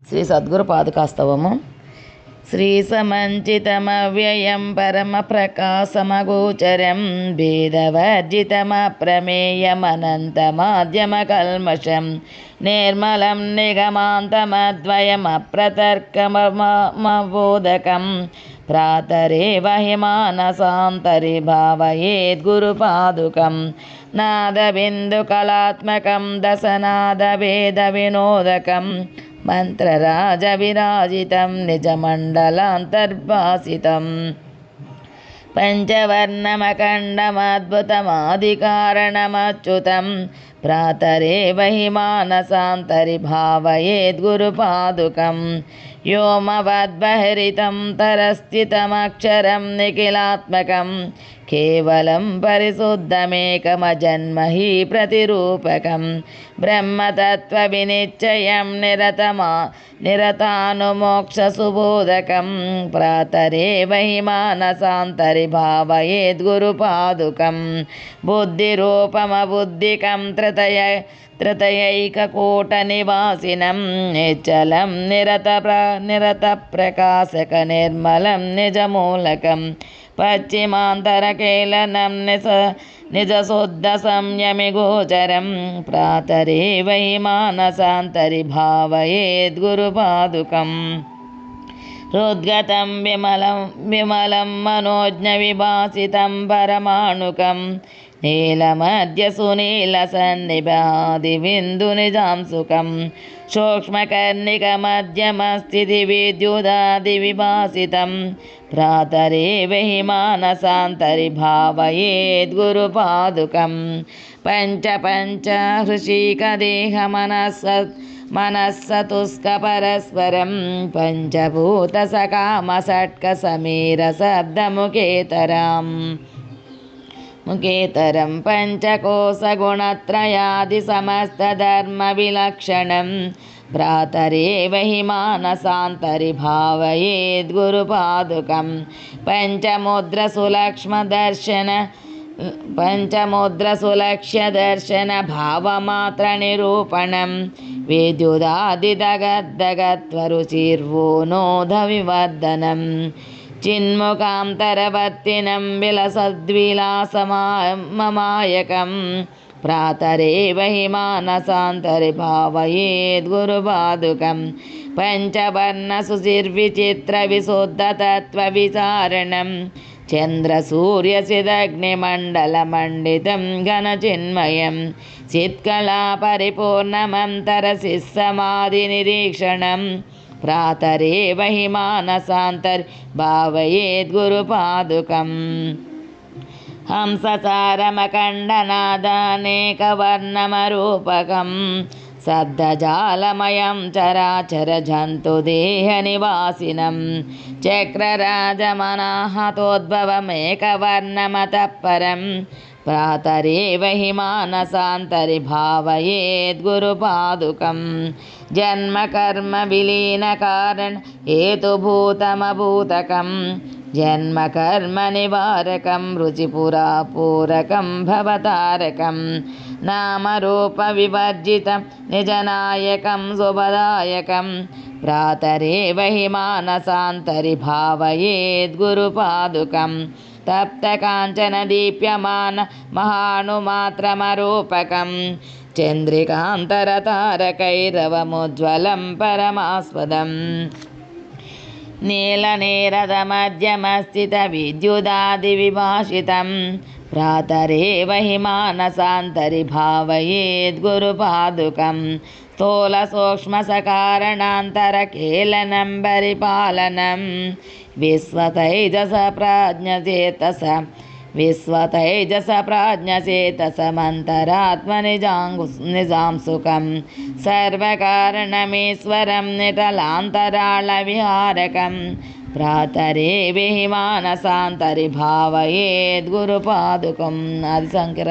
శ్రీ సద్గురు పాదుకాస్తవము. శ్రీ సమంచితమవ్యయం పరమ ప్రకాశమగోచరం భేదవర్జితమప్రమేయమనంతమాద్యమ కల్మషం నిర్మలం నిగమాంతమద్వయమప్రతర్కమబోధకం ప్రాతరేవ హి మానసాంతరి భావయేద్గురుపాదుకం నాదబిందుకళాత్మకం దశనాదవేద వినోదకం మంత్రరాజ విరాజితం నిజమండలాంతర్భాసితం పంచవర్ణమఖండమద్భుతమాదికారణమచ్యుతం ప్రాతరేవ హి మానసాంతరి భావయేద్గురుపాదుకం వ్యోమవద్బహిరితం తరస్థితమక్షరం నిఖిలాత్మకం కేవలం పరిశుద్ధమేకమజన్మ హి ప్రతిరూపకం బ్రహ్మతత్వ వినిశ్చయం నిరతానుమోక్షసుబోధకం ప్రాతరేవ హి మానసాంతరి భావయేద్గురుపాదుకం బుద్ధిరూపమబుద్ధికం త్రితయైకకూటనివాసినం నిశ్చలం నిరతప్రకాశక నిర్మలం నిజమూలకం పశ్చిమాంతరకేలనం నిజశుద్ధ సంయమి గోచరం ప్రాతరేవ హి మానసాంతరి భావయేద్గురుపాదుకం హృద్గతం విమలం మనోజ్ఞ విభాసితం పరమాణుకం నీలమధ్య సునీల సన్నిభాదిబిందు నిజాంసుకం సూక్ష్మకర్ణిక మధ్యమస్థితి విద్యుదాది విభాసితం ప్రాతరేవ హి మానసాంతరి భావయేద్గురుపాదుకం పంచ హృషికదేహ మనస్సతుస్క పరస్పరం పంచభూత సకామ షట్క సమీర శబ్దముఖేతరం పంచకోశగుణత్రయాది సమస్తధర్మ విలక్షణం ప్రాతరేవ హి మానసాంతరి భావయేద్గురుపాదుకం పంచముద్రసులక్ష్య దర్శన భావమాత్ర నిరూపణం విద్యుదాదిదగద్దగత్వరుచిర్వోనోధ వివర్ధనం చిన్ముఖాంతరవర్తినం విలసద్విలాసమాయకం ప్రాతరేవ హి మానసాంతరి భావయేద్గురుపాదుకం పంచవర్ణ సుశిర్విచిత్ర విశుద్ధతత్వ విచారణం చంద్రసూర్యసిదగ్నిమండలమండితం ఘనచిన్మయం చిత్కళా పరిపూర్ణమంతరశిస్సమాధి నిరీక్షణం ప్రాతరేవ హి మానసాంతరి భావయేద్గురుపాదుకం హంససారమఖండనాదానేకవర్ణమరూపకం శబ్దజాలమయం చరాచర జంతుదేహ నివాసినం చక్రరాజమనాహతోద్భవమేకవర్ణమతఃపరం ప్రాతరేవ హి మానసాంతరి భావయేద్గురుపాదుకం జన్మకర్మ విలీనకారణ హేతుభూతమభూతకం జన్మకర్మ నివారకం రుచిపురాపూరకం భవతారకం నామరూప వివర్జితం నిజనాయకం శుభదాయకం ప్రాతరేవ హి మానసాంతరి భావయేద్గురుపాదుకం తప్తకాంచన దీప్యమాన మహాణుమాత్రమరూపకం చంద్రికాంతరతారకైరవముజ్వలం పరమాస్పదం నీలనేరదమధ్యమస్థిత విద్యుదాది విభాషితం ప్రాతరేవ హి మానసాంతరి భావయేద్గురుపాదుకం స్థూల సూక్ష్మ సకారణాంతరకేలనం పరిపాలనం విశ్వతైజస ప్రాజ్ఞచేతసమంతరాత్మ నిజాంసుకం సర్వకారణమీశ్వరం నిటలాంతరాళ విహారకం ప్రాతరేవ హి మానసాంతరి భావయేద్గురుపాదుకం. ఆది శంకర.